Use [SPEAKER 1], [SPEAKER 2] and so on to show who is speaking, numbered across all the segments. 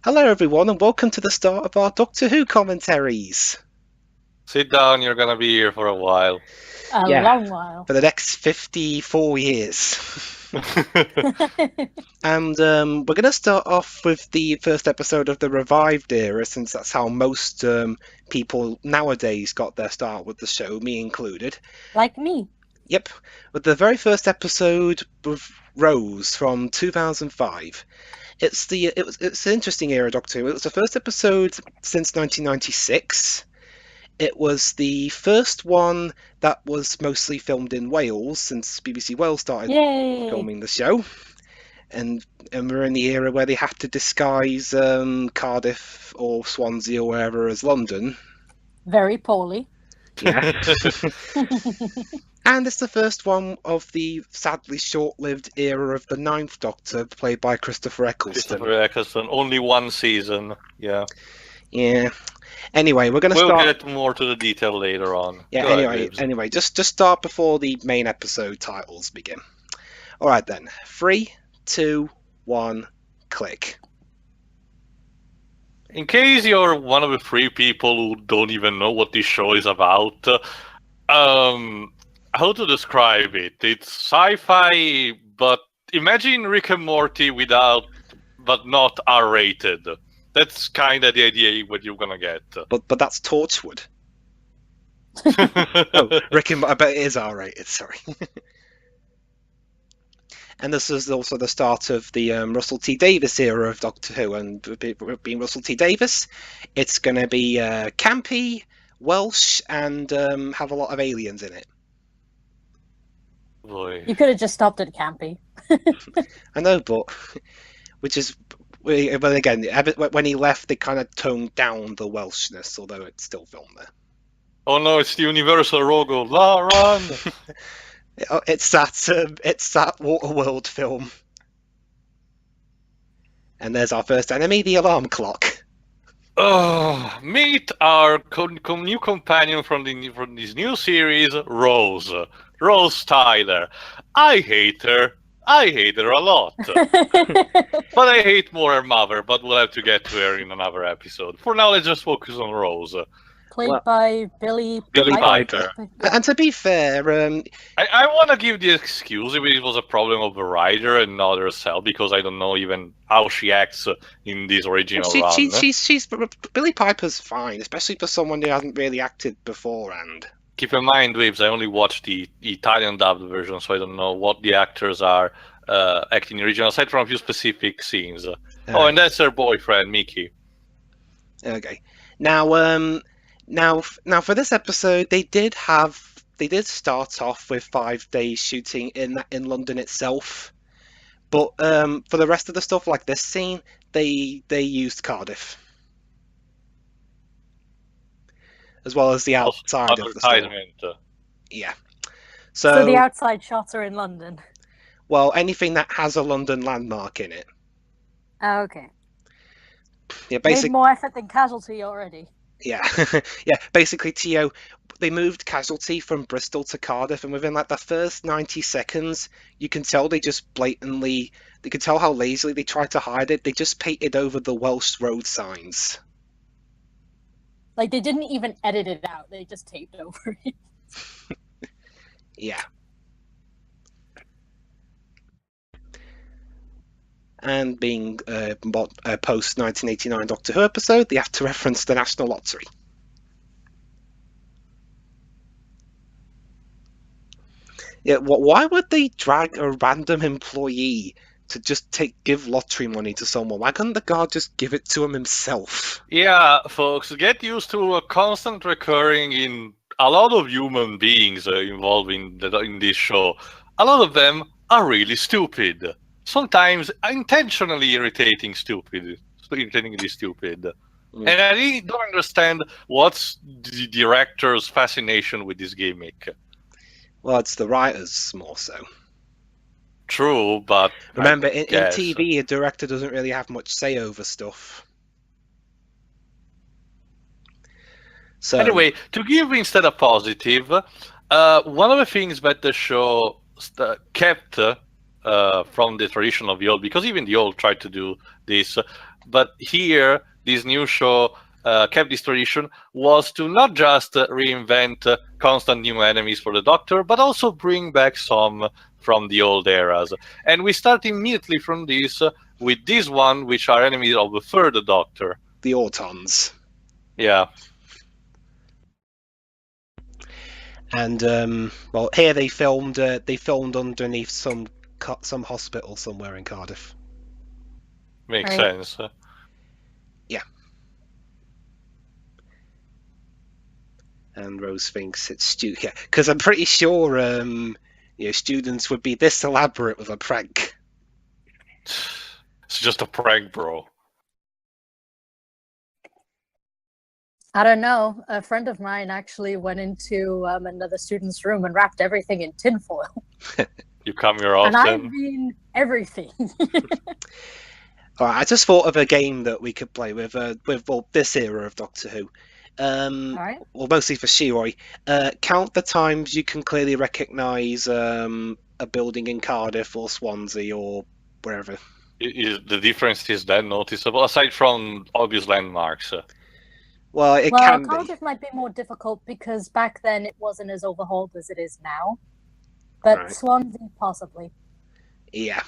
[SPEAKER 1] Hello everyone and welcome to the start of our Doctor Who commentaries.
[SPEAKER 2] Sit down, you're gonna be here for a while.
[SPEAKER 3] A long while.
[SPEAKER 1] For the next 54 years. And we're going to start off with the first episode of the revived era, since that's how most people nowadays got their start with the show, me included.
[SPEAKER 3] Like me.
[SPEAKER 1] Yep, with the very first episode of Rose from 2005. It's an interesting era, Doctor Who. It was the first episode since 1996. It was the first one that was mostly filmed in Wales, since BBC Wales started filming the show. And we're in the era where they have to disguise Cardiff or Swansea or wherever as London.
[SPEAKER 3] Very poorly.
[SPEAKER 1] Yeah. And it's the first one of the sadly short-lived era of the Ninth Doctor, played by Christopher Eccleston.
[SPEAKER 2] Christopher Eccleston, only one season, yeah.
[SPEAKER 1] Yeah. Anyway, we'll
[SPEAKER 2] start... get more to the detail later on.
[SPEAKER 1] Yeah, anyway, just start before the main episode titles begin. Alright then. 3, 2, 1, click.
[SPEAKER 2] In case you're one of the 3 people who don't even know what this show is about, how to describe it? It's sci-fi, but imagine Rick and Morty but not R-rated. That's kind of the idea what you're gonna get.
[SPEAKER 1] But that's Torchwood. Oh, Rick and Morty, I bet it is R-rated. Sorry. And this is also the start of the Russell T Davies era of Doctor Who, and being Russell T Davies, it's going to be campy, Welsh, and have a lot of aliens in it.
[SPEAKER 2] Boy.
[SPEAKER 3] You could have just stopped at campy.
[SPEAKER 1] I know, but but again, when he left, they kind of toned down the Welshness, although it's still filmed there.
[SPEAKER 2] Oh no, it's the Universal logo. La run.
[SPEAKER 1] It's that Waterworld film. And there's our first enemy, the alarm clock.
[SPEAKER 2] Oh, meet our new companion from this new series, Rose. Rose Tyler. I hate her a lot. But I hate more her mother, but we'll have to get to her in another episode. For now, let's just focus on Rose.
[SPEAKER 3] Played by Billy
[SPEAKER 2] Piper.
[SPEAKER 1] And to be fair,
[SPEAKER 2] I want to give the excuse if it was a problem of the writer and not herself, because I don't know even how she acts in this original run.
[SPEAKER 1] She's Billy Piper's fine, especially for someone who hasn't really acted beforehand.
[SPEAKER 2] Keep in mind, Waves, I only watched the Italian dubbed version, so I don't know what the actors are acting in the original, aside from a few specific scenes. Oh, and that's her boyfriend, Mickey.
[SPEAKER 1] Okay. Now for this episode, they did start off with 5 days shooting in London itself, but for the rest of the stuff, like this scene, they used Cardiff, as well as the outside of the store. Yeah. So
[SPEAKER 3] the outside shots are in London.
[SPEAKER 1] Well, anything that has a London landmark in it.
[SPEAKER 3] Oh, okay.
[SPEAKER 1] Yeah, basically.
[SPEAKER 3] Made more effort than Casualty already.
[SPEAKER 1] Yeah, yeah. Basically, they moved Casualty from Bristol to Cardiff, and within like the first 90 seconds, you can tell they just blatantly. You can tell how lazily they tried to hide it. They just painted over the Welsh road signs.
[SPEAKER 3] Like, they didn't even edit it out. They just taped over it.
[SPEAKER 1] Yeah. And being a post-1989 Doctor Who episode, they have to reference the National Lottery. Yeah, why would they drag a random employee to just give lottery money to someone? Why couldn't the guard just give it to him himself?
[SPEAKER 2] Yeah, folks, get used to a constant recurring in a lot of human beings involved in this show. A lot of them are really stupid. Sometimes intentionally irritatingly stupid. And I really don't understand what's the director's fascination with this gimmick.
[SPEAKER 1] Well, it's the writers more so.
[SPEAKER 2] True, but
[SPEAKER 1] remember, in TV, a director doesn't really have much say over stuff. So
[SPEAKER 2] anyway, to give instead a positive, one of the things that the show kept from the tradition of the old, because even the old tried to do this, But here, this new show kept this tradition, was to not just reinvent constant new enemies for the Doctor, but also bring back some from the old eras. And we start immediately from this with this one, which are enemies of the third Doctor.
[SPEAKER 1] The Autons.
[SPEAKER 2] Yeah.
[SPEAKER 1] And well, here they filmed underneath some hospital somewhere in Cardiff.
[SPEAKER 2] Makes
[SPEAKER 3] Right.
[SPEAKER 2] sense.
[SPEAKER 1] Yeah. And Rose thinks it's yeah, because I'm pretty sure students would be this elaborate with a prank.
[SPEAKER 2] It's just a prank, bro.
[SPEAKER 3] I don't know. A friend of mine actually went into another student's room and wrapped everything in tinfoil.
[SPEAKER 2] You come here
[SPEAKER 3] And I
[SPEAKER 2] often.
[SPEAKER 3] mean everything.
[SPEAKER 1] All right, I just thought of a game that we could play with this era of Doctor Who.
[SPEAKER 3] All right.
[SPEAKER 1] Well, mostly for Shiroi. Count the times you can clearly recognise a building in Cardiff or Swansea or wherever.
[SPEAKER 2] The difference is that noticeable, aside from obvious landmarks.
[SPEAKER 1] Well, it
[SPEAKER 3] Well,
[SPEAKER 1] can be.
[SPEAKER 3] Cardiff might be more difficult because back then it wasn't as overhauled as it is now. But
[SPEAKER 1] Right.
[SPEAKER 3] Swansea, possibly.
[SPEAKER 1] Yeah.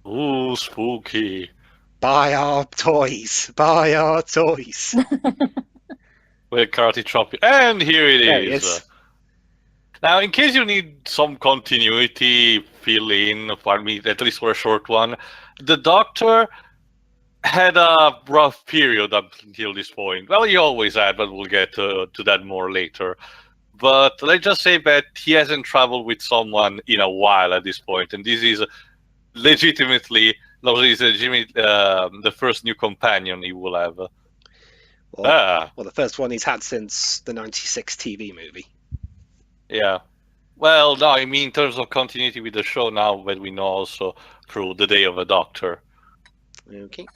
[SPEAKER 2] Ooh, spooky.
[SPEAKER 1] Buy our toys. Buy our toys.
[SPEAKER 2] With Karate Chop. And here it
[SPEAKER 1] There he
[SPEAKER 2] is.
[SPEAKER 1] is.
[SPEAKER 2] Now, in case you need some continuity fill in, for me, at least for a short one, the Doctor had a rough period up until this point. Well, he always had, but we'll get to that more later. But let's just say that he hasn't traveled with someone in a while at this point, and this is legitimately the first new companion he will have.
[SPEAKER 1] Well, the first one he's had since the '96 TV movie.
[SPEAKER 2] Yeah. Well, no, I mean in terms of continuity with the show now that we know also through the Day of a Doctor.
[SPEAKER 1] Okay.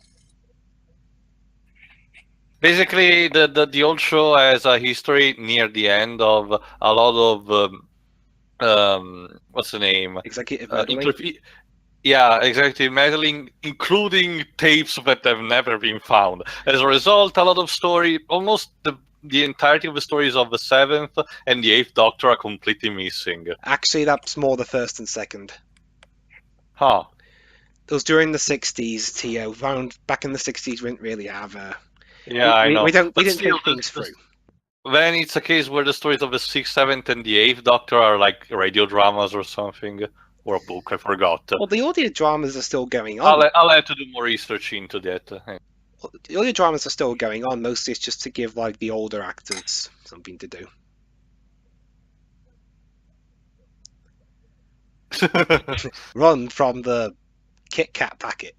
[SPEAKER 2] Basically, the old show has a history near the end of a lot of what's the name?
[SPEAKER 1] Executive meddling.
[SPEAKER 2] Yeah, executive meddling, including tapes that have never been found. As a result, a lot of story, almost the entirety of the stories of the 7th and the 8th Doctor are completely missing.
[SPEAKER 1] Actually, that's more the first and second.
[SPEAKER 2] Huh.
[SPEAKER 1] It was during the '60s, Teo. Back in the '60s, we didn't really have
[SPEAKER 2] Yeah, I know.
[SPEAKER 1] We didn't
[SPEAKER 2] But
[SPEAKER 1] think
[SPEAKER 2] still,
[SPEAKER 1] things through.
[SPEAKER 2] Then it's a case where the stories of the 6th, 7th, and the 8th Doctor are like radio dramas or something. Or a book, I forgot.
[SPEAKER 1] Well, the audio dramas are still going on.
[SPEAKER 2] I'll have to do more research into that.
[SPEAKER 1] Well, the audio dramas are still going on. Mostly it's just to give like the older actors something to do. Run from the Kit Kat packet.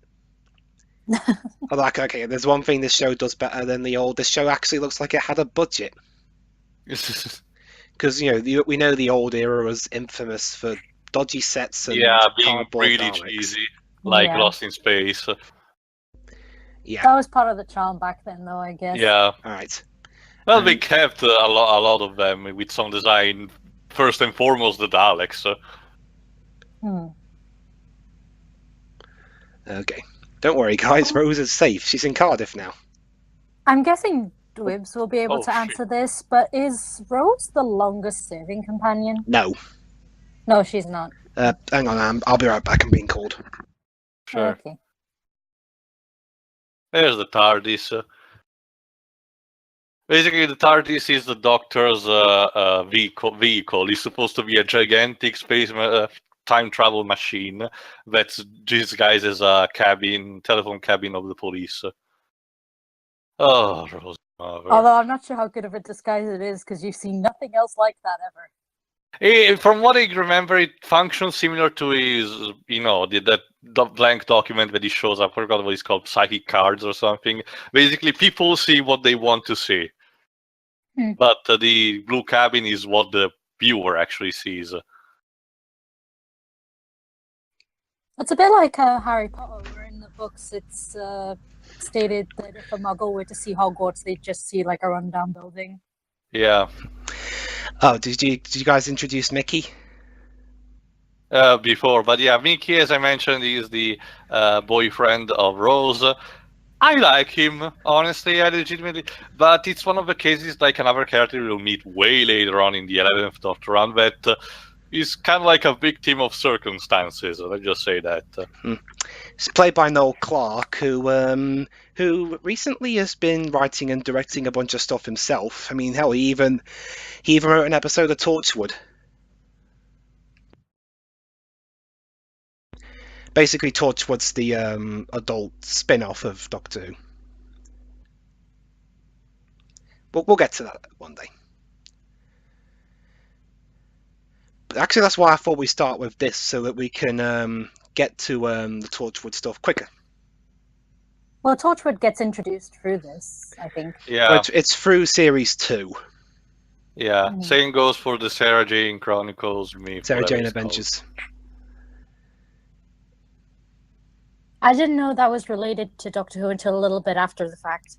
[SPEAKER 1] I'm like, okay, there's one thing this show does better than the old. This show actually looks like it had a budget. Because we know the old era was infamous for dodgy sets and
[SPEAKER 2] yeah, being
[SPEAKER 1] cardboard
[SPEAKER 2] really
[SPEAKER 1] Daleks.
[SPEAKER 2] cheesy, like
[SPEAKER 3] Yeah.
[SPEAKER 2] Lost in Space.
[SPEAKER 1] Yeah.
[SPEAKER 3] That was part of the charm back then, though, I guess.
[SPEAKER 2] Yeah.
[SPEAKER 1] All right.
[SPEAKER 2] Well, they kept a lot of them with some design. First and foremost, the Daleks.
[SPEAKER 1] Okay. Don't worry, guys. Rose is safe. She's in Cardiff now.
[SPEAKER 3] I'm guessing Dwibs will be able
[SPEAKER 2] Oh,
[SPEAKER 3] to
[SPEAKER 2] shit.
[SPEAKER 3] answer this, but is Rose the longest serving companion?
[SPEAKER 1] No.
[SPEAKER 3] No, she's not.
[SPEAKER 1] Hang on, I'll be right back. I'm being called.
[SPEAKER 2] Sure.
[SPEAKER 3] Okay.
[SPEAKER 2] There's the TARDIS. Basically, the TARDIS is the Doctor's vehicle. It's supposed to be a gigantic space time travel machine that's disguised as a telephone cabin of the police. Oh, Rose.
[SPEAKER 3] Although I'm not sure how good of a disguise it is, because you've seen nothing else like that ever.
[SPEAKER 2] From what I remember, it functions similar to his, that blank document that he shows. I forgot what it's called, psychic cards or something. Basically, people see what they want to see. But the blue cabin is what the viewer actually sees.
[SPEAKER 3] It's a bit like Harry Potter, where in the books it's stated that if a muggle were to see Hogwarts, they'd just see like a rundown building.
[SPEAKER 2] Yeah.
[SPEAKER 1] Oh, did you guys introduce Mickey?
[SPEAKER 2] before. But yeah, Mickey, as I mentioned, is the boyfriend of Rose. I like him, honestly, I legitimately. But it's one of the cases like another character we'll meet way later on in the 11th Doctor run that is kind of like a victim of circumstances. Let's just say that.
[SPEAKER 1] It's played by Noel Clarke, who recently has been writing and directing a bunch of stuff himself. I mean, hell, he even wrote an episode of Torchwood. Basically, Torchwood's the adult spin-off of Doctor Who. But we'll get to that one day. But actually, that's why I thought we start with this, so that we can get to the Torchwood stuff quicker.
[SPEAKER 3] Well, Torchwood gets introduced through this, I think.
[SPEAKER 2] Yeah,
[SPEAKER 1] But it's through series 2.
[SPEAKER 2] yeah.
[SPEAKER 3] Mhm.
[SPEAKER 2] Same goes for the Sarah Jane Chronicles.
[SPEAKER 1] Sarah
[SPEAKER 2] whatever
[SPEAKER 1] Jane
[SPEAKER 2] it's called.
[SPEAKER 1] Adventures.
[SPEAKER 3] I didn't know that was related to Doctor Who until a little bit after the fact.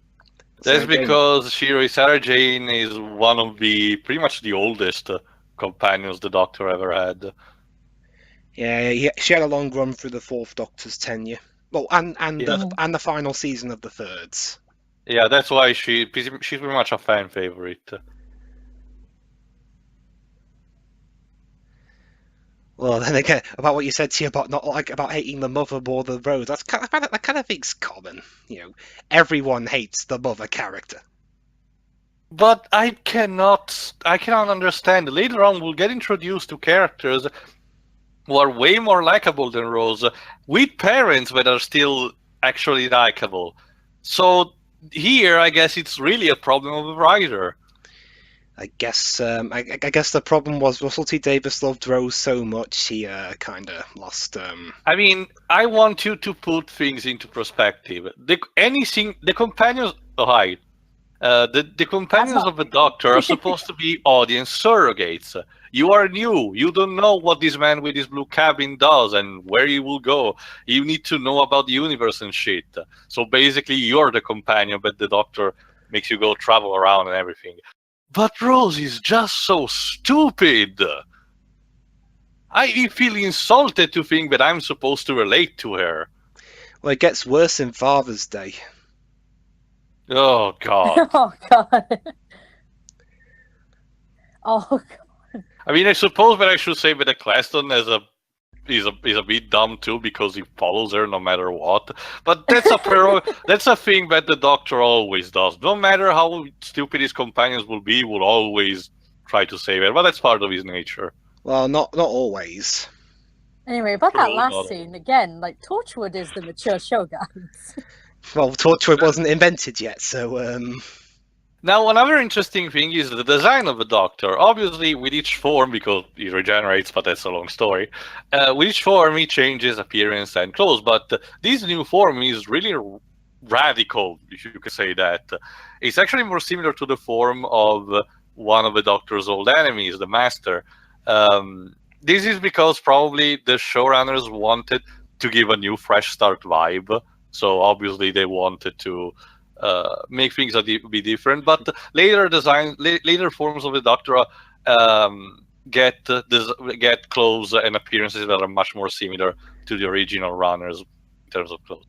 [SPEAKER 2] That's
[SPEAKER 1] Sarah Jane.
[SPEAKER 2] because Sarah Jane is one of the pretty much the oldest companions the Doctor ever had.
[SPEAKER 1] Yeah, she had a long run through the 4th Doctor's tenure. Well, and
[SPEAKER 2] Yeah.
[SPEAKER 1] the final season of the 3rds.
[SPEAKER 2] Yeah, that's why she's pretty much a fan favorite.
[SPEAKER 1] Well, then again, about what you said to you about not like about hating the mother more than Rose, that kind of thing's common. You know, everyone hates the mother character.
[SPEAKER 2] But I cannot understand. Later on, we'll get introduced to characters who are way more likable than Rose, with parents that are still actually likable. So here, I guess it's really a problem of the writer.
[SPEAKER 1] I guess the problem was Russell T Davies loved Rose so much he kind of lost.
[SPEAKER 2] I mean, I want you to put things into perspective. The companions. Oh, hi. The companions of the Doctor are supposed to be audience surrogates. You are new. You don't know what this man with his blue cabin does and where he will go. You need to know about the universe and shit. So basically, you're the companion, but the Doctor makes you go travel around and everything. But Rose is just so stupid. I feel insulted to think that I'm supposed to relate to her.
[SPEAKER 1] Well, it gets worse in Father's Day.
[SPEAKER 2] Oh, God.
[SPEAKER 3] Oh, God. Oh, God.
[SPEAKER 2] I mean, I suppose that I should say that Eccleston is a bit dumb too because he follows her no matter what. But that's that's a thing that the Doctor always does. No matter how stupid his companions will be, will always try to save her. But that's part of his nature.
[SPEAKER 1] Well, not always.
[SPEAKER 3] Anyway, about that
[SPEAKER 2] True,
[SPEAKER 3] last
[SPEAKER 2] not-
[SPEAKER 3] scene, again, like, Torchwood is the mature show, guys.
[SPEAKER 1] Well, Torchwood wasn't invented yet, so
[SPEAKER 2] Now, another interesting thing is the design of the Doctor. Obviously, with each form, because he regenerates, but that's a long story, with each form he changes appearance and clothes, but this new form is really radical, if you could say that. It's actually more similar to the form of one of the Doctor's old enemies, the Master. This is because probably the showrunners wanted to give a new fresh start vibe, so obviously they wanted to make things be different, but later forms of the Doctor get clothes and appearances that are much more similar to the original runners in terms of clothes.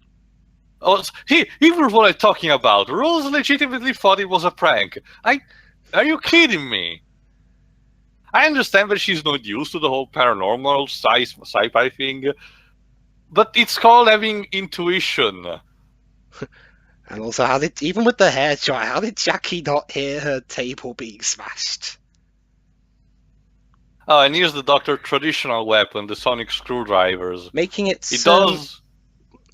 [SPEAKER 2] Oh, here's what I'm talking about. Rose legitimately thought it was a prank. Are you kidding me? I understand that she's not used to the whole paranormal sci-fi thing, but it's called having intuition.
[SPEAKER 1] and also even with the hair dry, how did Jackie not hear her table being smashed?
[SPEAKER 2] Oh, and here's the Doctor's traditional weapon, the sonic screwdrivers.
[SPEAKER 1] Making it
[SPEAKER 2] It does.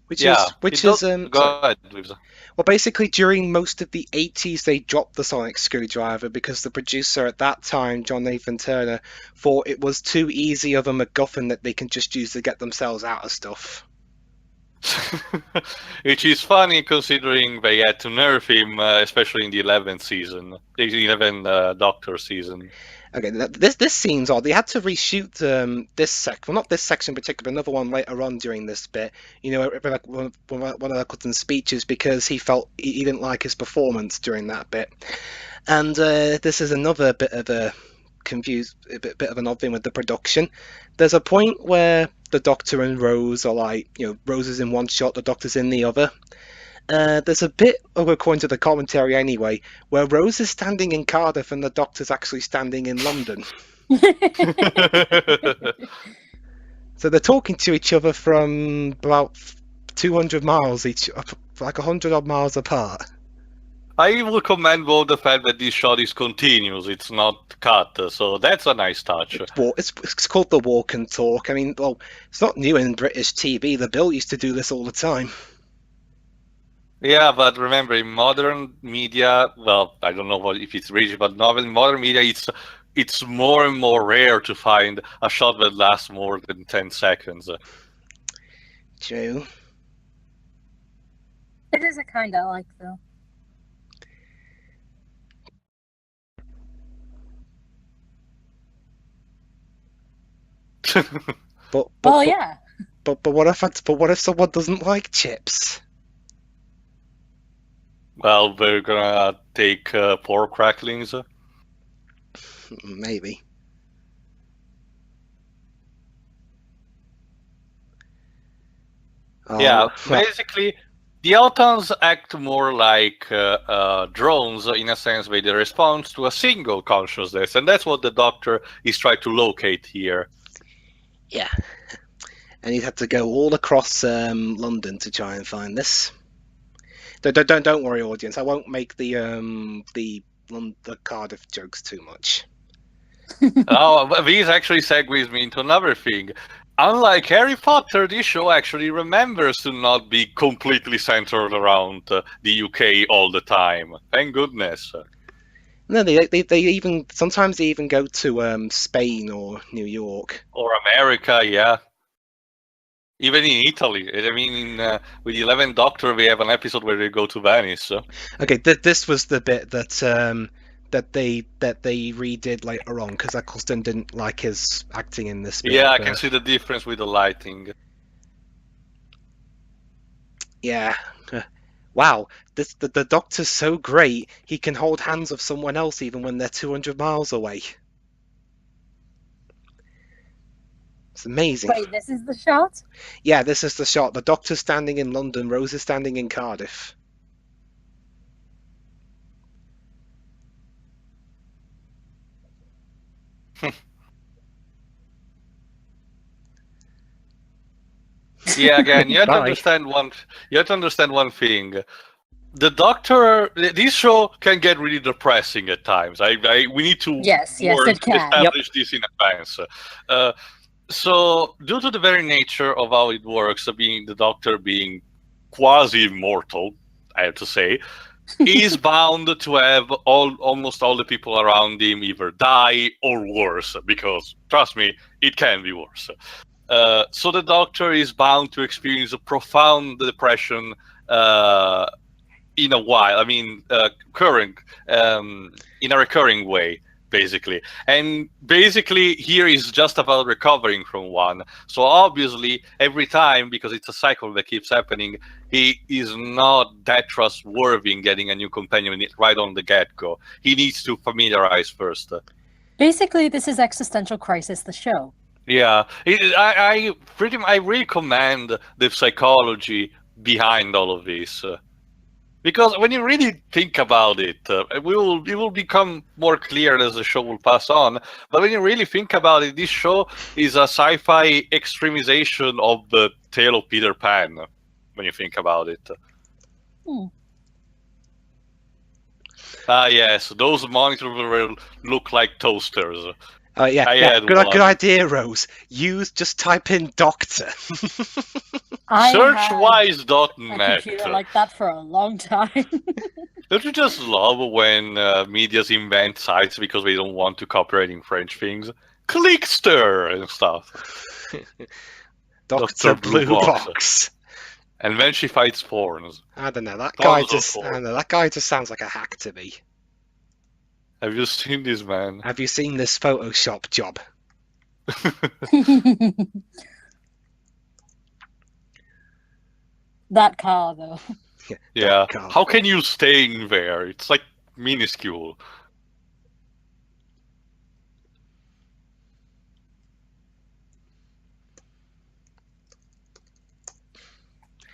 [SPEAKER 2] Go ahead, Lisa.
[SPEAKER 1] Well, basically, during most of the 80s, they dropped the sonic screwdriver because the producer at that time, John Nathan Turner, thought it was too easy of a MacGuffin that they can just use to get themselves out of stuff.
[SPEAKER 2] Which is funny considering they had to nerf him, especially in the 11th season, the 11th Doctor season.
[SPEAKER 1] Okay, this scene's odd. They had to reshoot this section, well, not this section in particular, but another one later on during this bit. You know, one of Eccleston's speeches, because he felt he didn't like his performance during that bit. And this is another bit of a confused, a bit of an odd thing with the production. There's a point where the Doctor and Rose are like, Rose is in one shot, the Doctor's in the other. There's a bit, according to the commentary anyway, where Rose is standing in Cardiff and the Doctor's actually standing in London. So they're talking to each other from about 200 miles each, like 100 odd miles apart.
[SPEAKER 2] I will commend both the fact that this shot is continuous, it's not cut, so that's a nice touch.
[SPEAKER 1] It's called the walk and talk. I mean, well, it's not new in British TV. The Bill used to do this all the time.
[SPEAKER 2] Yeah, but remember, in modern media, well, I don't know if it's rigid, but in modern media, it's more and more rare to find a shot that lasts more than 10 seconds.
[SPEAKER 1] True.
[SPEAKER 3] It is a kind I like, though.
[SPEAKER 1] But
[SPEAKER 3] yeah.
[SPEAKER 1] But what if someone doesn't like chips?
[SPEAKER 2] Well, we're gonna take pork cracklings.
[SPEAKER 1] Maybe.
[SPEAKER 2] Yeah, basically, the Autons act more like drones in a sense where they respond to a single consciousness, and that's what the Doctor is trying to locate here.
[SPEAKER 1] Yeah, and he'd have to go all across London to try and find this. Don't worry, audience. I won't make the Cardiff jokes too much.
[SPEAKER 2] Oh, these actually segues me into another thing. Unlike Harry Potter, this show actually remembers to not be completely centered around the UK all the time. Thank goodness.
[SPEAKER 1] No, they even sometimes they even go to Spain or New York
[SPEAKER 2] or America. Yeah. Even in Italy, I mean, with the 11th Doctor, we have an episode where they go to Venice. So.
[SPEAKER 1] Okay, this was the bit that they redid later on because Eccleston didn't like his acting in this bit.
[SPEAKER 2] Yeah, I can see the difference with the lighting.
[SPEAKER 1] Yeah. Wow, the Doctor's so great, he can hold hands of someone else even when they're 200 miles away. It's amazing.
[SPEAKER 3] Wait, this is the shot?
[SPEAKER 1] Yeah, this is the shot. The Doctor's standing in London, Rose is standing in Cardiff.
[SPEAKER 2] Yeah, again, you have to understand one thing. The Doctor, this show can get really depressing at times. We need to establish this in advance. So, due to the very nature of how it works, being the Doctor being quasi-immortal, I have to say, he's bound to have almost all the people around him either die or worse, because, trust me, it can be worse. So the Doctor is bound to experience a profound depression in a while. I mean, in a recurring way, basically. And basically, here is just about recovering from one. So obviously, every time, because it's a cycle that keeps happening, he is not that trustworthy in getting a new companion right on the get-go. He needs to familiarize first.
[SPEAKER 3] Basically, this is Existential Crisis, the show.
[SPEAKER 2] Yeah, I really commend the psychology behind all of this, because when you really think about it, it will become more clear as the show will pass on. But when you really think about it, this show is a sci-fi extremization of the tale of Peter Pan. When you think about it. Yes, those monitors will look like toasters.
[SPEAKER 1] Yeah. Good idea, Rose. Just type in Doctor.
[SPEAKER 2] Searchwise.net.
[SPEAKER 3] Computer like that for a long time.
[SPEAKER 2] Don't you just love when medias invent sites because they don't want to copyright in French things? Clickster and stuff.
[SPEAKER 1] Dr. Blue Box.
[SPEAKER 2] And then she fights porns.
[SPEAKER 1] I don't know. That guy just sounds like a hack to me.
[SPEAKER 2] Have you seen this man?
[SPEAKER 1] Have you seen this Photoshop job?
[SPEAKER 3] That car, though.
[SPEAKER 2] Yeah. How can you stay in there? It's like minuscule.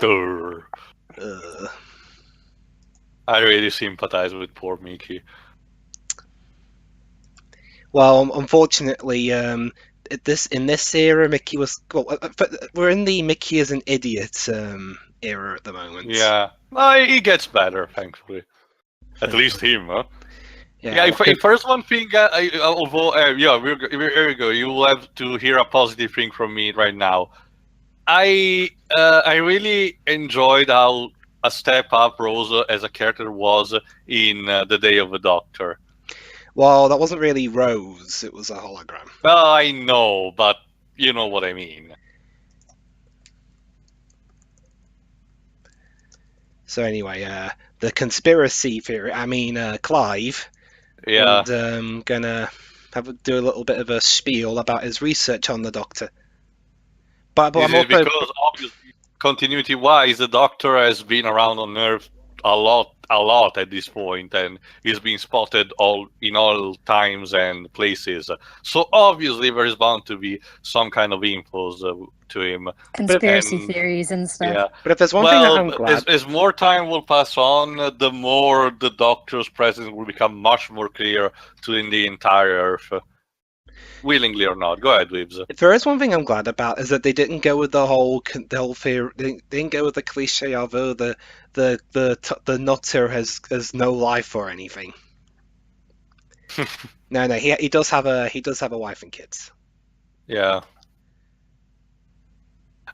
[SPEAKER 2] Grr. I really sympathize with poor Mickey.
[SPEAKER 1] Well, unfortunately, in this era, Mickey was. Well, we're in the Mickey is an idiot era at the moment.
[SPEAKER 2] Yeah, well, he gets better, thankfully. At least him, huh? Yeah, first one thing, although, yeah, here we go. You will have to hear a positive thing from me right now. I really enjoyed how a step up Rosa as a character was in The Day of the Doctor.
[SPEAKER 1] Well, that wasn't really Rose; it was a hologram.
[SPEAKER 2] Well, I know, but you know what I mean.
[SPEAKER 1] So anyway, the conspiracy theory. I mean, Clive.
[SPEAKER 2] Yeah.
[SPEAKER 1] And gonna do a little bit of a spiel about his research on the Doctor. But I'm also
[SPEAKER 2] because obviously, continuity-wise, the Doctor has been around on Earth a lot at this point, and he's been spotted in all times and places. So obviously, there is bound to be some kind of infos to him.
[SPEAKER 3] Conspiracy theories and stuff.
[SPEAKER 2] Yeah.
[SPEAKER 1] But if there's one thing that I'm glad,
[SPEAKER 2] as more time will pass on, the more the Doctor's presence will become much more clear to the entire Earth. Willingly or not. Go ahead, Weebs.
[SPEAKER 1] If there is one thing I'm glad about is that they didn't go with the whole theory. They didn't go with the cliche of the Nutter has no life or anything. No, he does have a wife and kids.
[SPEAKER 2] Yeah.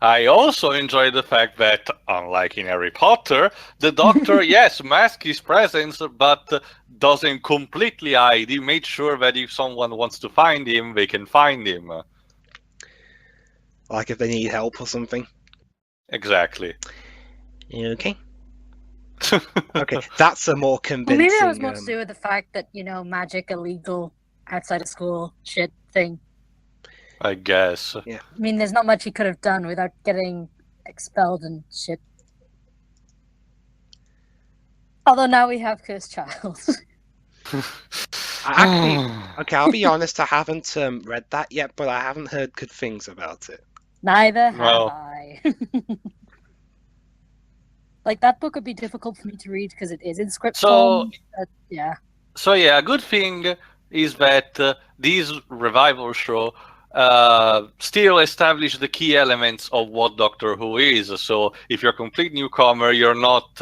[SPEAKER 2] I also enjoy the fact that, unlike in Harry Potter, the Doctor, yes, masks his presence, but doesn't completely hide. He made sure that if someone wants to find him, they can find him.
[SPEAKER 1] Like if they need help or something.
[SPEAKER 2] Exactly.
[SPEAKER 1] Okay. Okay, that's a more convincing.
[SPEAKER 3] Well, maybe that was more to do with the fact that, magic illegal outside of school shit thing.
[SPEAKER 2] I guess.
[SPEAKER 1] Yeah.
[SPEAKER 3] I mean, there's not much he could have done without getting expelled and shit. Although now we have Cursed Child.
[SPEAKER 1] Okay, I'll be honest, I haven't read that yet, but I haven't heard good things about it.
[SPEAKER 3] Neither have I. Like, that book would be difficult for me to read because it is in script form. Yeah.
[SPEAKER 2] So yeah, a good thing is that this revival show still establish the key elements of what Doctor Who is. So if you're a complete newcomer, you're not,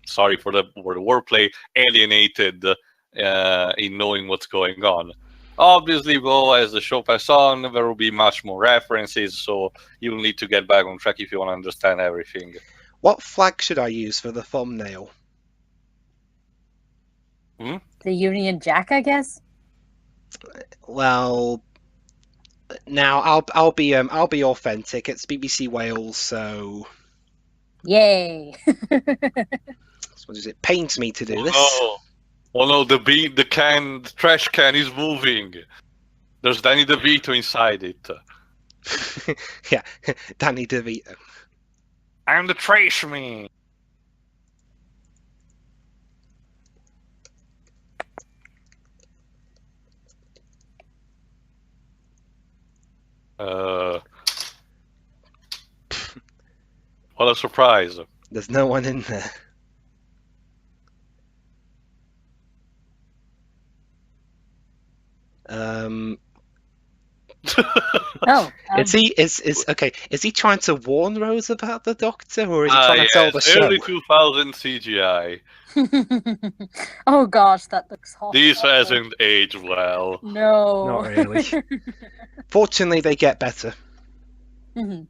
[SPEAKER 2] sorry for the wordplay, alienated in knowing what's going on. Obviously, though, as the show passes on, there will be much more references, so you'll need to get back on track if you want to understand everything.
[SPEAKER 1] What flag should I use for the thumbnail?
[SPEAKER 3] The Union Jack, I guess.
[SPEAKER 1] Well, now I'll be authentic. It's BBC Wales, so
[SPEAKER 3] yay!
[SPEAKER 1] What does it pains me to do this?
[SPEAKER 2] Oh no! The trash can is moving. There's Danny DeVito inside it.
[SPEAKER 1] Yeah, Danny DeVito.
[SPEAKER 2] I'm the trash man. What a surprise.
[SPEAKER 1] There's no one in there. Is he trying to warn Rose about the Doctor, or is he trying to tell the show?
[SPEAKER 2] Early 2000 CGI.
[SPEAKER 3] Oh gosh, that looks hot.
[SPEAKER 2] This hasn't aged well.
[SPEAKER 3] No.
[SPEAKER 1] Not really. Fortunately, they get better.
[SPEAKER 3] Mm-hmm.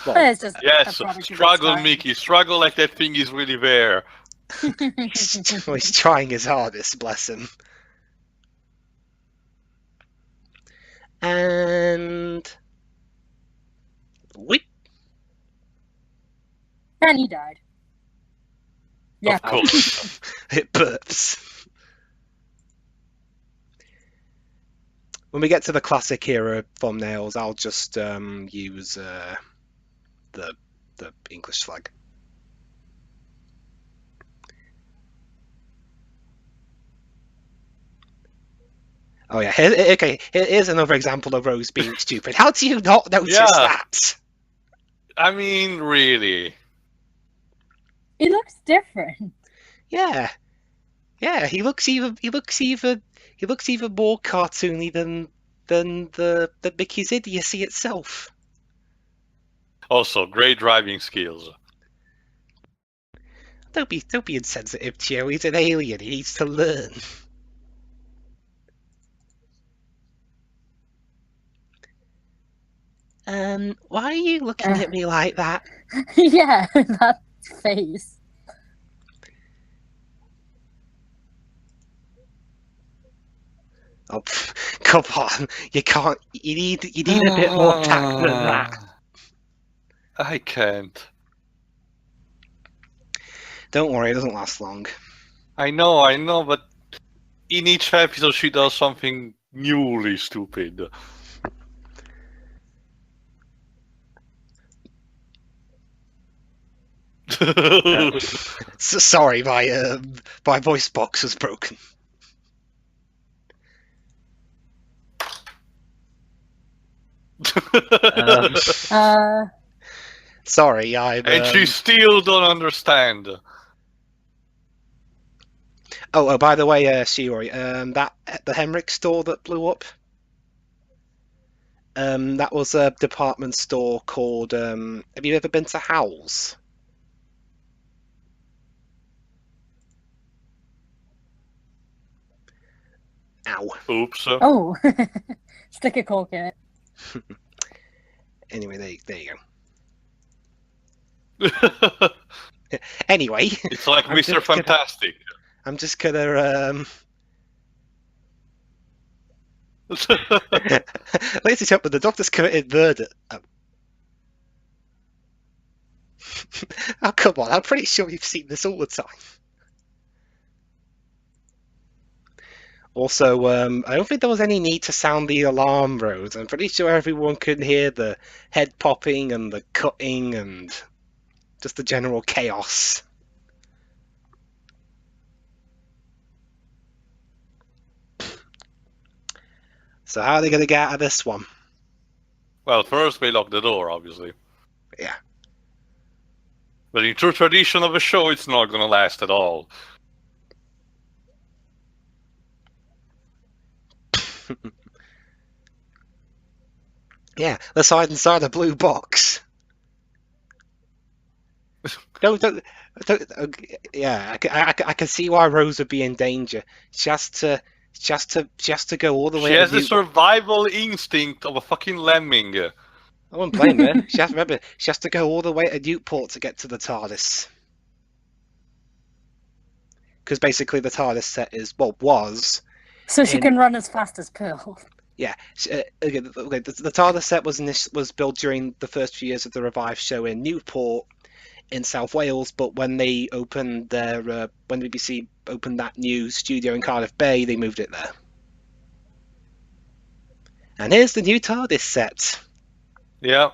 [SPEAKER 1] Well,
[SPEAKER 2] yes, struggle, Mickey. Struggle like that thing is really there.
[SPEAKER 1] He's trying his hardest, bless him. And whip.
[SPEAKER 3] And he died. Yeah.
[SPEAKER 2] Of course.
[SPEAKER 1] It burps. When we get to the classic era thumbnails, I'll just use the English flag. Oh yeah, here's another example of Rose being stupid. How do you not notice that?
[SPEAKER 2] I mean, really.
[SPEAKER 3] He looks different.
[SPEAKER 1] Yeah, yeah. He looks even more cartoony than the Mickey's idiocy itself.
[SPEAKER 2] Also, great driving skills.
[SPEAKER 1] Don't be insensitive, Joe. He's an alien. He needs to learn. Why are you looking at me like that?
[SPEAKER 3] Yeah, that face.
[SPEAKER 1] Oh, come on! You can't. You need a bit more tact than that.
[SPEAKER 2] I can't.
[SPEAKER 1] Don't worry, it doesn't last long.
[SPEAKER 2] I know, but in each episode she does something newly stupid.
[SPEAKER 1] Sorry, my voice box was broken. Sorry, I'm.
[SPEAKER 2] And she still don't understand.
[SPEAKER 1] Oh, by the way, Shiori, that the Henrik store that blew up. That was a department store called. Have you ever been to Howell's? Ow.
[SPEAKER 2] Oops.
[SPEAKER 3] Oh, stick a cork in it.
[SPEAKER 1] Anyway, there you go. Anyway,
[SPEAKER 2] It's like
[SPEAKER 1] I'm
[SPEAKER 2] Mr.
[SPEAKER 1] just gonna-
[SPEAKER 2] Fantastic.
[SPEAKER 1] I'm just gonna Ladies and gentlemen, the doctor's committed murder. Oh, come on, I'm pretty sure you've seen this all the time. Also, I don't think there was any need to sound the alarm, Rose. I'm pretty sure everyone could hear the head popping and the cutting and just the general chaos. So how are they going to get out of this one?
[SPEAKER 2] Well, first we lock the door, obviously.
[SPEAKER 1] Yeah.
[SPEAKER 2] But in true tradition of a show, it's not gonna last at all.
[SPEAKER 1] Yeah, let's hide inside a blue box. Don't. Yeah, I can see why Rose would be in danger. She has to go all the way.
[SPEAKER 2] She
[SPEAKER 1] to
[SPEAKER 2] has the
[SPEAKER 1] Newt-
[SPEAKER 2] survival instinct of a fucking lemming.
[SPEAKER 1] I wouldn't blame her. She has to go all the way to Newport to get to the TARDIS. Because basically the TARDIS set was.
[SPEAKER 3] So she
[SPEAKER 1] In-
[SPEAKER 3] can run as fast as Pearl.
[SPEAKER 1] Yeah, okay, the TARDIS set was built during the first few years of the revived show in Newport, in South Wales. But when they opened when BBC opened that new studio in Cardiff Bay, they moved it there. And here's the new TARDIS set.
[SPEAKER 2] Yeah.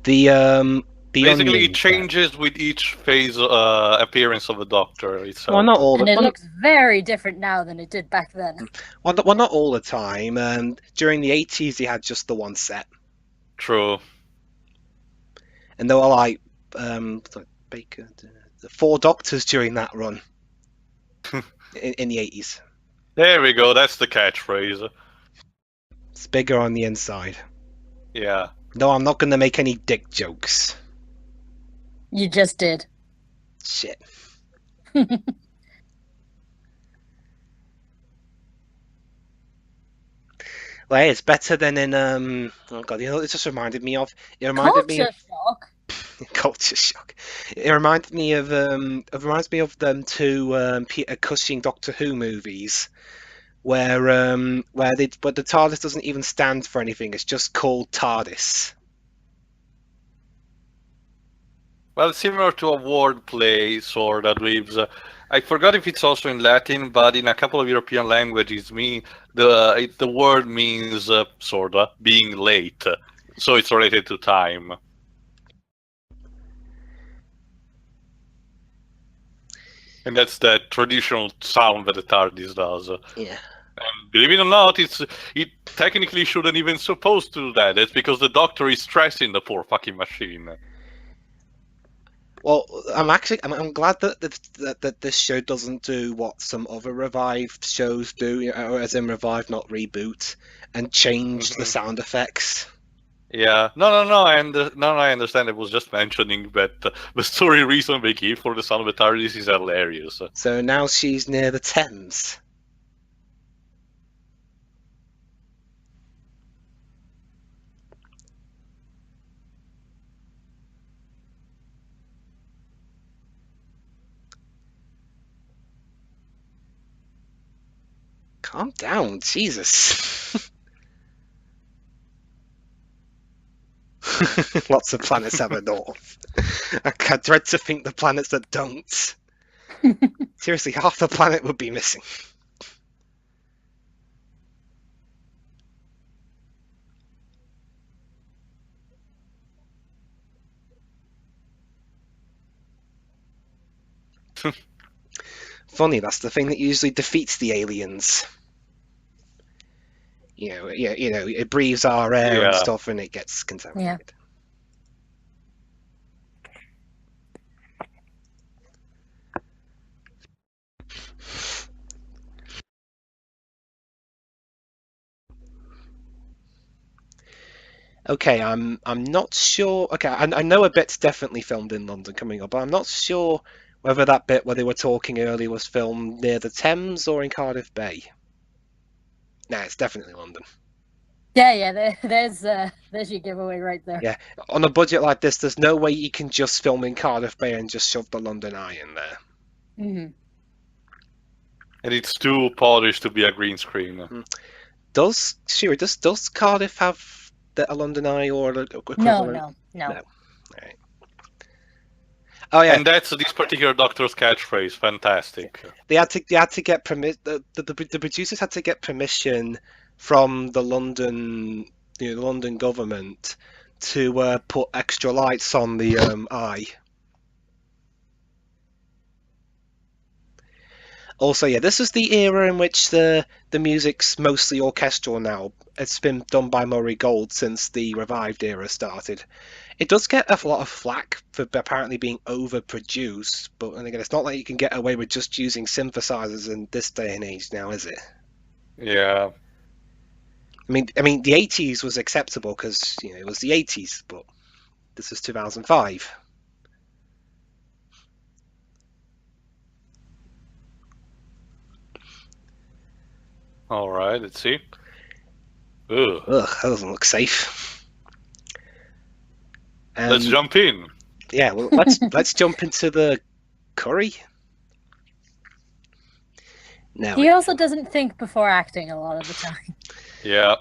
[SPEAKER 1] The
[SPEAKER 2] Basically,
[SPEAKER 1] onion
[SPEAKER 2] it changes with each phase appearance of a Doctor.
[SPEAKER 1] set. Well, not all.
[SPEAKER 3] And it
[SPEAKER 1] well,
[SPEAKER 3] looks very different now than it did back then.
[SPEAKER 1] well, not all the time. During the 80s, they had just the one set,
[SPEAKER 2] True.
[SPEAKER 1] and there were like Baker, the 4 Doctors during that run in the 80s.
[SPEAKER 2] There we go. That's the catchphrase.
[SPEAKER 1] It's bigger on the inside.
[SPEAKER 2] Yeah.
[SPEAKER 1] No, I'm not going to make any dick jokes.
[SPEAKER 3] You just did.
[SPEAKER 1] Shit. Well, hey, it's better than in oh god, you know, it just reminded me of. It reminded me
[SPEAKER 3] Culture
[SPEAKER 1] of
[SPEAKER 3] shock.
[SPEAKER 1] culture shock. It reminded me of them two Peter Cushing Doctor Who movies, where the TARDIS doesn't even stand for anything. It's just called TARDIS.
[SPEAKER 2] Well, similar to a wordplay, sort of. I forgot if it's also in Latin, but in a couple of European languages, the word means sort of being late, so it's related to time. And that's the traditional sound that the TARDIS does.
[SPEAKER 1] Yeah.
[SPEAKER 2] And believe it or not, it technically shouldn't even supposed to do that. It's because the Doctor is stressing the poor fucking machine.
[SPEAKER 1] Well, I'm glad that this show doesn't do what some other revived shows do, as in revive, not reboot, and change the sound effects.
[SPEAKER 2] Yeah, no, I understand. I was just mentioning that the story reason they give for the sound of the TARDIS is hilarious.
[SPEAKER 1] So now she's near the Thames. Calm down, Jesus. Lots of planets have a north. I dread to think the planets that don't. Seriously, half the planet would be missing. Funny, that's the thing that usually defeats the aliens. It breathes our air and stuff, and it gets contaminated. Okay, I'm not sure. Okay, I know a bit's definitely filmed in London coming up, but I'm not sure whether that bit where they were talking earlier was filmed near the Thames or in Cardiff Bay. Nah, it's definitely London.
[SPEAKER 3] Yeah. There's your giveaway right there.
[SPEAKER 1] Yeah, on a budget like this, there's no way you can just film in Cardiff Bay and just shove the London Eye in there.
[SPEAKER 3] Mm-hmm.
[SPEAKER 2] And it's too polished to be a green screen.
[SPEAKER 1] Does Cardiff have a London Eye or equivalent?
[SPEAKER 3] No.
[SPEAKER 1] Right. Oh yeah,
[SPEAKER 2] and that's this particular Doctor's catchphrase. Fantastic.
[SPEAKER 1] They had to get permission. The producers had to get permission from the London government to put extra lights on the eye. Also, yeah, this is the era in which the music's mostly orchestral now. It's been done by Murray Gold since the revived era started. It does get a lot of flack for apparently being overproduced, but then again, it's not like you can get away with just using synthesizers in this day and age now, is it?
[SPEAKER 2] Yeah.
[SPEAKER 1] I mean, the 80s was acceptable because it was the 80s, but this is 2005.
[SPEAKER 2] All right, let's see. Ugh,
[SPEAKER 1] that doesn't look safe.
[SPEAKER 2] Let's jump in.
[SPEAKER 1] Yeah, well, let's jump into the curry. No.
[SPEAKER 3] He also doesn't think before acting a lot of the time.
[SPEAKER 2] Yeah.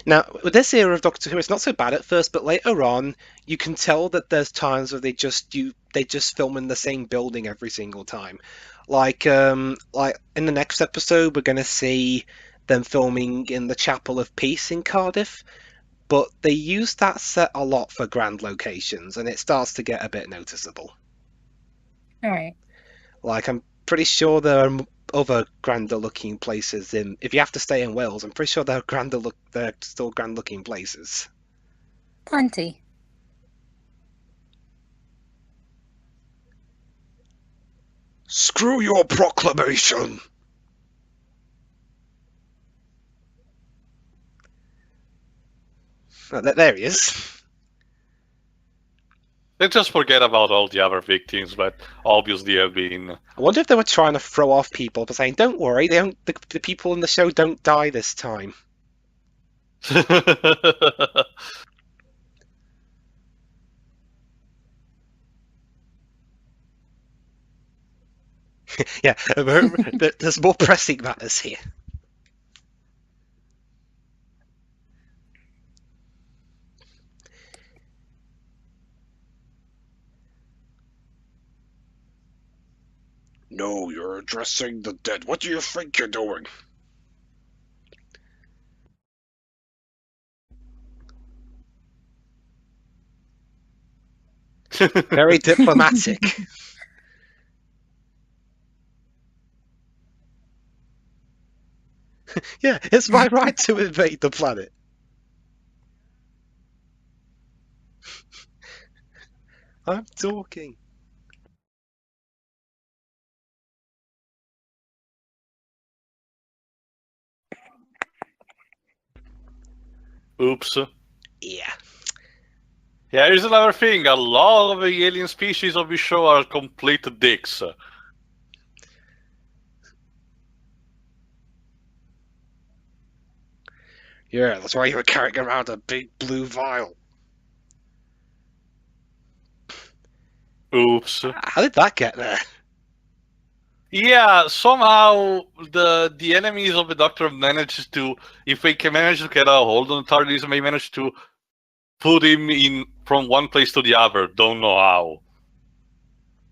[SPEAKER 1] Now, with this era of Doctor Who, it's not so bad at first, but later on, you can tell that there's times where they just film in the same building every single time. Like in the next episode, we're going to see them filming in the Chapel of Peace in Cardiff, but they use that set a lot for grand locations, and it starts to get a bit noticeable.
[SPEAKER 3] All right.
[SPEAKER 1] Like, I'm pretty sure there are other grander looking places if you have to stay in Wales. I'm pretty sure they're still grand looking places.
[SPEAKER 3] Plenty.
[SPEAKER 1] Screw your proclamation! Oh, there he is.
[SPEAKER 2] Let's just forget about all the other victims that obviously have been.
[SPEAKER 1] I wonder if they were trying to throw off people by saying, "Don't worry, the people in the show don't die this time." Yeah, there's more pressing matters here. No, you're addressing the dead. What do you think you're doing? Very diplomatic. Yeah, it's my right to invade the planet. I'm talking.
[SPEAKER 2] Oops.
[SPEAKER 1] Yeah.
[SPEAKER 2] Yeah, here's another thing. A lot of the alien species of the show are complete dicks.
[SPEAKER 1] Yeah, that's why you were carrying around a big blue vial.
[SPEAKER 2] Oops.
[SPEAKER 1] How did that get there?
[SPEAKER 2] Yeah, somehow the enemies of the Doctor managed to, if they can manage to get a hold on the TARDIS, they manage to put him in from one place to the other. Don't know how.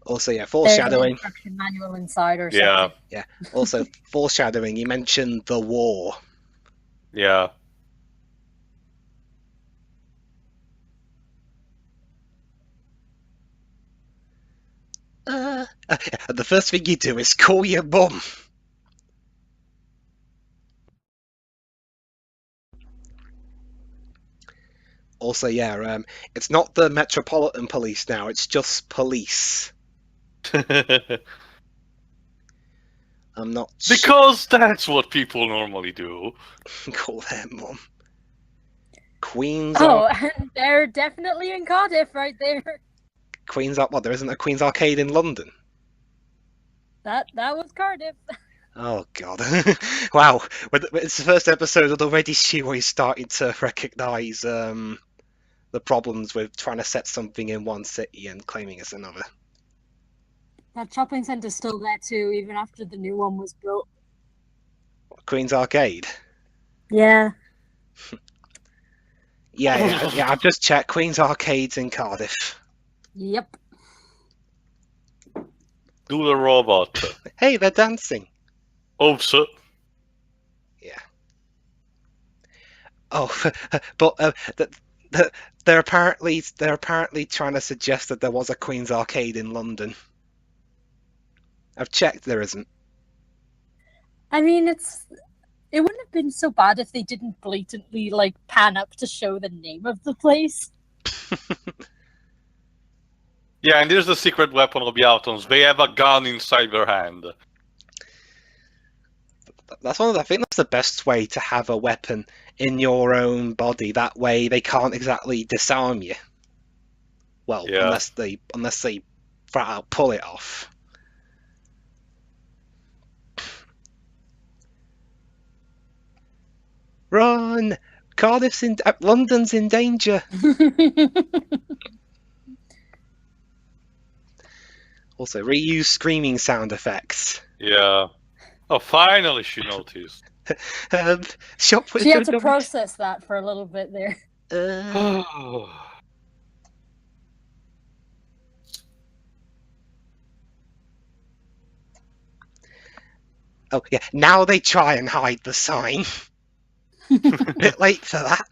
[SPEAKER 1] Also, yeah,
[SPEAKER 3] There's an
[SPEAKER 1] foreshadowing.
[SPEAKER 3] instruction manual inside or
[SPEAKER 2] Yeah,
[SPEAKER 3] something.
[SPEAKER 1] Yeah. Also, foreshadowing. You mentioned the war.
[SPEAKER 2] yeah.
[SPEAKER 1] The first thing you do is call your mum. Also, yeah, it's not the Metropolitan Police now. It's just police. I'm not
[SPEAKER 2] Because that's what people normally do.
[SPEAKER 1] call their mum. Queen's
[SPEAKER 3] Oh, and they're definitely in Cardiff right there.
[SPEAKER 1] Queen's What? There isn't a Queen's Arcade in London.
[SPEAKER 3] That was Cardiff.
[SPEAKER 1] Oh god! Wow, it's the first episode, and already Shiroi's starting to recognise the problems with trying to set something in one city and claiming it's another.
[SPEAKER 3] That shopping centre's still there too, even after the new one was built.
[SPEAKER 1] Queen's Arcade.
[SPEAKER 3] Yeah.
[SPEAKER 1] Yeah. I've just checked. Queen's Arcade's in Cardiff.
[SPEAKER 3] Yep.
[SPEAKER 2] Do the robot.
[SPEAKER 1] Hey, they're dancing.
[SPEAKER 2] Oops.
[SPEAKER 1] Yeah. Oh, but they're apparently trying to suggest that there was a Queen's Arcade in London. I've checked. There isn't.
[SPEAKER 3] I mean, it wouldn't have been so bad if they didn't blatantly like pan up to show the name of the place.
[SPEAKER 2] Yeah, and here's the secret weapon of the Autons. They have a gun inside their hand.
[SPEAKER 1] I think that's the best way to have a weapon in your own body. That way, they can't exactly disarm you. Well,
[SPEAKER 2] Yeah.
[SPEAKER 1] unless they flat out pull it off. Run! London's in danger. Also, reuse screaming sound effects.
[SPEAKER 2] Yeah. Oh, finally she noticed.
[SPEAKER 1] Shop
[SPEAKER 3] She had to process that for a little bit there.
[SPEAKER 1] Oh yeah, now they try and hide the sign. Bit late for that.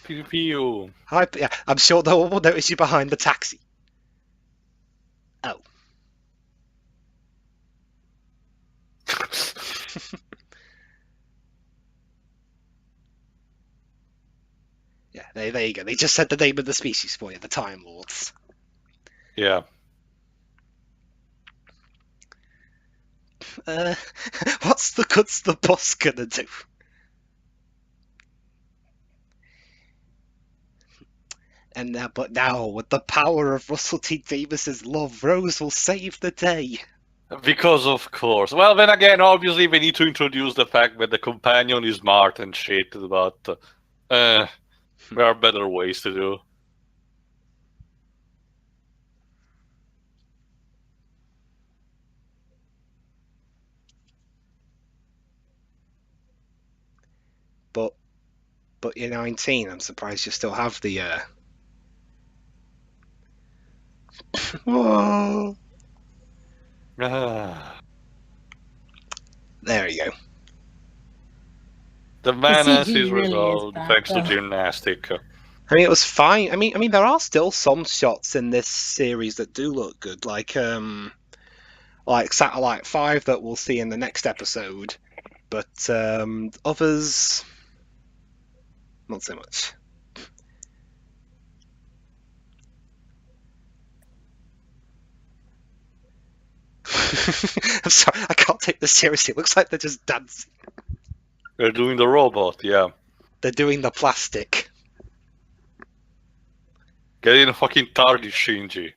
[SPEAKER 2] Pew pew.
[SPEAKER 1] Yeah, I'm sure they will notice you behind the taxi. Oh. Yeah, there you go. They just said the name of the species for you, the Time Lords.
[SPEAKER 2] Yeah.
[SPEAKER 1] What's the boss gonna do? But now, with the power of Russell T Davis's love, Rose will save the day.
[SPEAKER 2] Because of course. Well, then again, obviously they need to introduce the fact that the companion is smart and shit, but there are better ways to do.
[SPEAKER 1] But you're 19. I'm surprised you still have the. Whoa. There you go.
[SPEAKER 2] The madness
[SPEAKER 3] CG
[SPEAKER 2] is
[SPEAKER 3] really is
[SPEAKER 2] resolved
[SPEAKER 3] bad,
[SPEAKER 2] thanks to
[SPEAKER 3] though.
[SPEAKER 2] gymnastic.
[SPEAKER 1] I mean, it was fine. I mean, there are still some shots in this series that do look good, like Satellite 5 that we'll see in the next episode, but others, not so much. I'm sorry, I can't take this seriously. It looks like they're just dancing.
[SPEAKER 2] They're doing the robot, yeah.
[SPEAKER 1] They're doing the plastic.
[SPEAKER 2] Get in a fucking TARDIS, Shinji.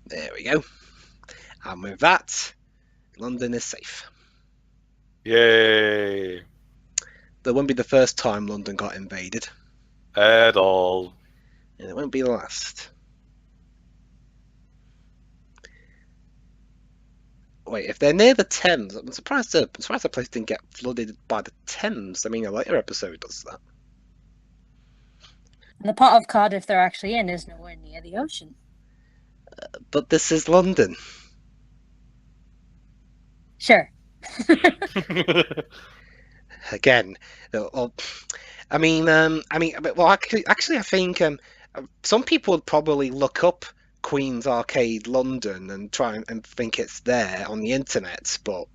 [SPEAKER 1] There we go. And with that, London is safe.
[SPEAKER 2] Yay.
[SPEAKER 1] That won't be the first time London got invaded.
[SPEAKER 2] At all.
[SPEAKER 1] And it won't be the last. Wait, if they're near the Thames, I'm surprised the place didn't get flooded by the Thames. I mean, a later episode does that.
[SPEAKER 3] And the part of Cardiff they're actually in is nowhere near the ocean.
[SPEAKER 1] But this is London.
[SPEAKER 3] Sure.
[SPEAKER 1] Again, well, actually, I think some people would probably look up Queen's Arcade London and try and think it's there on the internet, but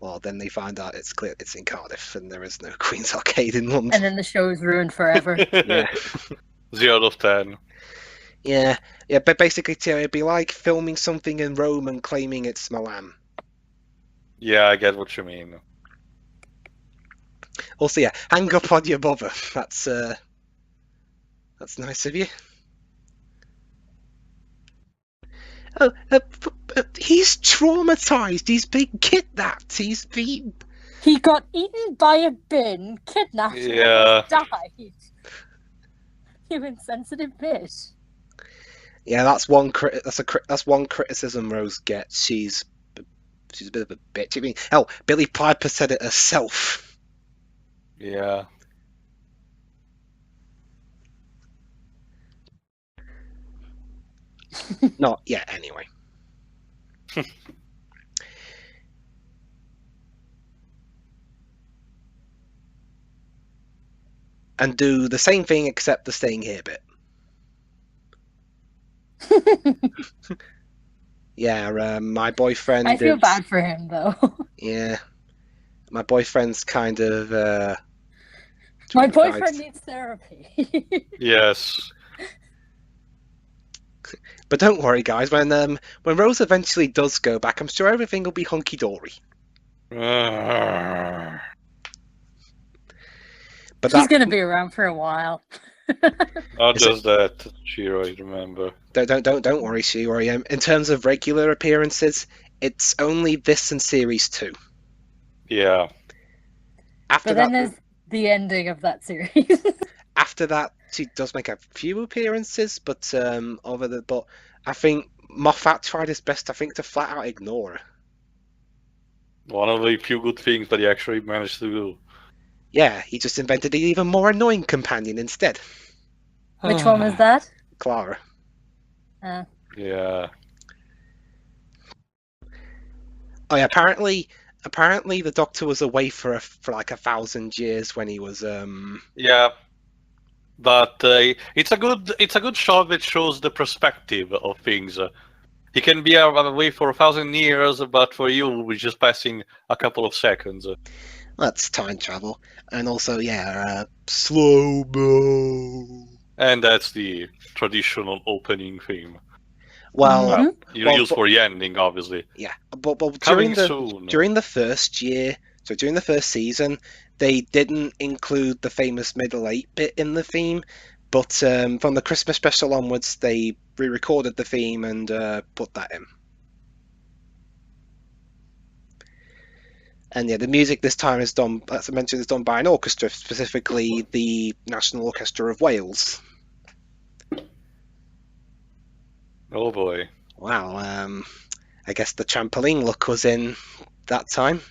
[SPEAKER 1] well, then they find out it's in Cardiff and there is no Queen's Arcade in London.
[SPEAKER 3] And then the show is ruined forever.
[SPEAKER 1] Yeah.
[SPEAKER 2] 0 out of 10.
[SPEAKER 1] Yeah, but basically, it'd be like filming something in Rome and claiming it's Milan.
[SPEAKER 2] Yeah, I get what you mean.
[SPEAKER 1] Also, yeah, hang up on your mother. That's nice of you. Oh, he's traumatized. He's been kidnapped. He's been.
[SPEAKER 3] He got eaten by a bin, kidnapped,
[SPEAKER 2] Yeah.
[SPEAKER 3] and died. You insensitive bitch.
[SPEAKER 1] Yeah, that's one criticism Rose gets. She's a bit of a bitch. I mean, hell, Billy Piper said it herself.
[SPEAKER 2] Yeah.
[SPEAKER 1] Not yet, anyway. And do the same thing except the staying here bit. Yeah, my boyfriend.
[SPEAKER 3] I feel bad for him though.
[SPEAKER 1] Yeah, my boyfriend's kind of.
[SPEAKER 3] My boyfriend needs therapy.
[SPEAKER 2] Yes.
[SPEAKER 1] But don't worry, guys. When Rose eventually does go back, I'm sure everything will be hunky dory. But
[SPEAKER 3] She's gonna be around for a while.
[SPEAKER 2] Not just that, Shiro, I remember.
[SPEAKER 1] Don't worry, Shiro. In terms of regular appearances, it's only this and series 2.
[SPEAKER 2] Yeah.
[SPEAKER 1] After
[SPEAKER 3] But then there's the ending of that series.
[SPEAKER 1] After that, she does make a few appearances, but but I think Moffat tried his best, I think, to flat out ignore her.
[SPEAKER 2] One of the few good things that he actually managed to do.
[SPEAKER 1] Yeah, he just invented an even more annoying companion instead.
[SPEAKER 3] Which one was that?
[SPEAKER 1] Clara.
[SPEAKER 2] Yeah.
[SPEAKER 1] Oh yeah, apparently the Doctor was away for like 1,000 years when he was
[SPEAKER 2] Yeah. But it's a good shot that shows the perspective of things. He can be away for 1,000 years, but for you, we're just passing a couple of seconds.
[SPEAKER 1] That's time travel, and also slow mo.
[SPEAKER 2] And that's the traditional opening theme.
[SPEAKER 1] Well,
[SPEAKER 2] you use for the ending, obviously.
[SPEAKER 1] Yeah, but
[SPEAKER 2] Coming soon.
[SPEAKER 1] during the first year, so during the first season, they didn't include the famous middle 8 bit in the theme, but from the Christmas special onwards, they re-recorded the theme and put that in. And yeah, the music this time is done, as I mentioned, is done by an orchestra, specifically the National Orchestra of Wales.
[SPEAKER 2] Oh boy.
[SPEAKER 1] Wow, I guess the trampoline look was in that time.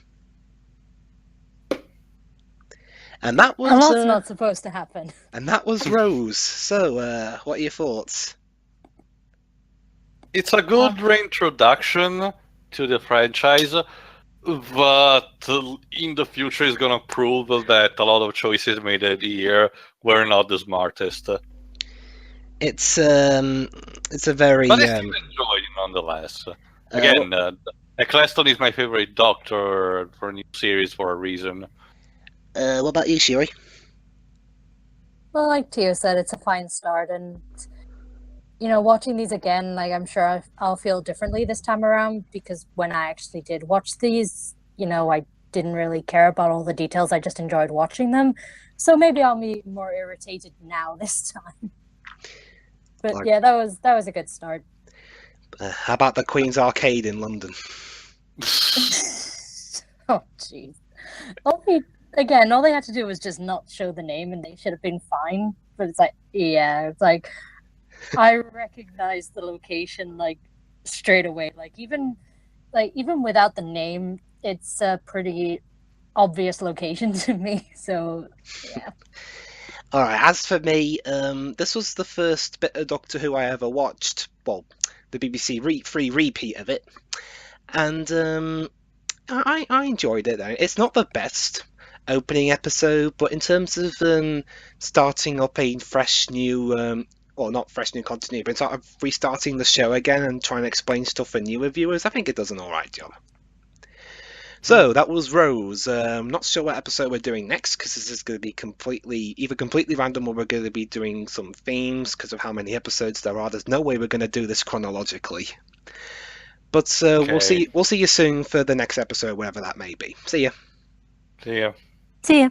[SPEAKER 1] And that was...
[SPEAKER 3] And that's not supposed to happen.
[SPEAKER 1] And that was Rose. So, what are your thoughts?
[SPEAKER 2] It's a good reintroduction to the franchise. but in the future is gonna prove that a lot of choices made that year were not the smartest.
[SPEAKER 1] It's a very
[SPEAKER 2] But I still enjoyed it nonetheless. Again, Eccleston is my favorite Doctor for a new series for a reason.
[SPEAKER 1] what about you, Shiri?
[SPEAKER 3] Well, like Tio said, it's a fine start, and watching these again, like I'm sure I'll feel differently this time around, because when I actually did watch these, I didn't really care about all the details. I just enjoyed watching them. So maybe I'll be more irritated now this time. But yeah, that was a good start.
[SPEAKER 1] How about the Queen's Arcade in London?
[SPEAKER 3] Oh, jeez. All they had to do was just not show the name, and they should have been fine. But it's like, I recognize the location like straight away. Even without the name, it's a pretty obvious location to me. So yeah.
[SPEAKER 1] All right. As for me, this was the first bit of Doctor Who I ever watched. Well, the BBC free repeat of it, and I enjoyed it. It's not the best opening episode, but in terms of starting up a fresh new, or not fresh new continuity, but sort of restarting the show again and trying to explain stuff for newer viewers, I think it does an all right job. So that was Rose. Not sure what episode we're doing next, because this is going to be completely random, or we're going to be doing some themes because of how many episodes there are. There's no way we're going to do this chronologically. But we'll see you soon for the next episode, wherever that may be. See ya.
[SPEAKER 2] See ya.
[SPEAKER 3] See ya.